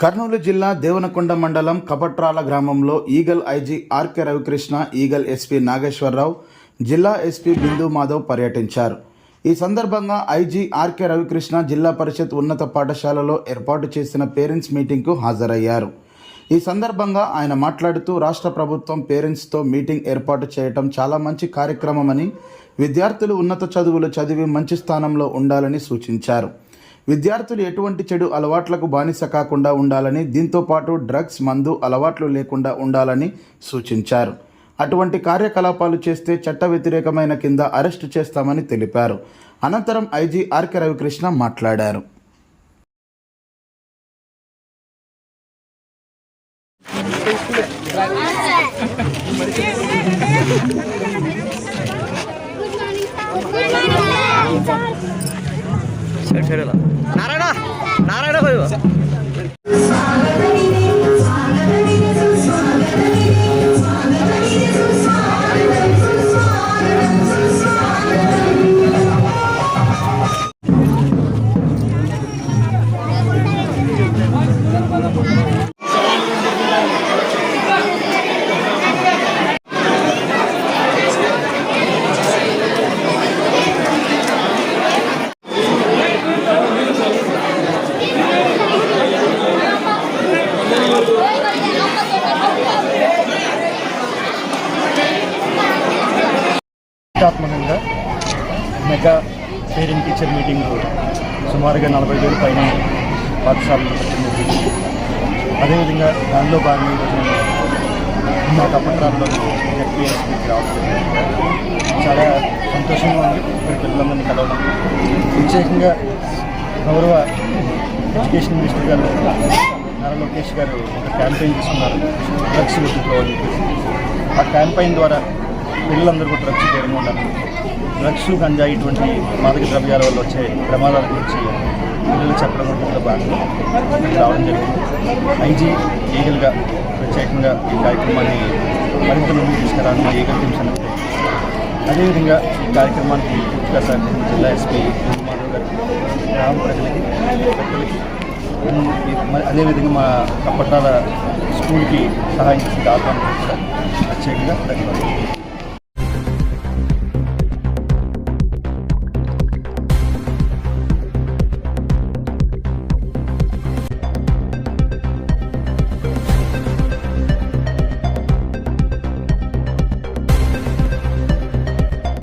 కర్నూలు జిల్లా దేవనకొండ మండలం కపట్రాల గ్రామంలో eagle IG RK Ravikrishna, eagle SP Nageswararao, జిల్లా ఎస్పీ బిందు మాధవ్ పర్యటించారు. ఈ సందర్భంగా ఐజీ ఆర్కే రవికృష్ణ జిల్లా పరిషత్ ఉన్నత పాఠశాలలో ఏర్పాటు చేసిన పేరెంట్స్ మీటింగ్కు హాజరయ్యారు. ఈ సందర్భంగా ఆయన మాట్లాడుతూ రాష్ట్ర ప్రభుత్వం పేరెంట్స్తో మీటింగ్ ఏర్పాటు చేయటం చాలా మంచి కార్యక్రమమని, విద్యార్థులు ఉన్నత చదువులు చదివి మంచి స్థానంలో ఉండాలని సూచించారు. విద్యార్థులు ఎటువంటి చెడు అలవాట్లకు బానిస కాకుండా ఉండాలని, దీంతోపాటు డ్రగ్స్, మందు అలవాట్లు లేకుండా ఉండాలని సూచించారు. అటువంటి కార్యకలాపాలు చేస్తే చట్ట వ్యతిరేకమైన కింద అరెస్టు చేస్తామని తెలిపారు. అనంతరం ఐజీ ఆర్కే రవికృష్ణ మాట్లాడారు. नारायण नारायण कहिबो ప్రతిష్టాత్మకంగా మెగా పేరెంట్ టీచర్ మీటింగ్ సుమారుగా 40,000 పైన పాఠశాలలో పెట్టింది. అదేవిధంగా దానిలో భాగంగా ఈరోజు మా కపట్రాల్లో ఎఫ్పిఎస్కి రావడం చాలా సంతోషంగా ఉంది. ఇక్కడ పిల్లలందరినీ కలవడం, ప్రత్యేకంగా గౌరవ ఎడ్యుకేషన్ మినిస్టర్ గారు నారా లోకేష్ గారు ఒక క్యాంపెయిన్ తీసుకున్నారు, డ్రగ్స్ విరుద్ధంలో అని చెప్పేసి. ఆ క్యాంపెయిన్ ద్వారా పిల్లలందరూ కూడా డ్రగ్స్ దూరంగా ఉండాలి, డ్రగ్స్, గంజా ఇటువంటి మాదక ద్రవ్యాల వల్ల వచ్చే ప్రమాదాల గురించి పిల్లలు చెప్పడం కూడా భాగంగా రావడం జరిగింది. ఐజీ ఈగల్గా ప్రత్యేకంగా ఈ కార్యక్రమాన్ని మరింత ముందుకు తీసుకురావడం మా ఈగల్ టీమ్స్ అనేది. అదేవిధంగా ఈ కార్యక్రమానికి పూర్తిగా సహకరించిన జిల్లా ఎస్పీ మాధవ్ గారు, గ్రామ ప్రజలకి, పెద్దలకి, అదేవిధంగా మా కప్పట్రాల స్కూల్కి సహాయం చేసిన ఆహ్వానం ప్రత్యేకంగా ధన్యవాదాలు.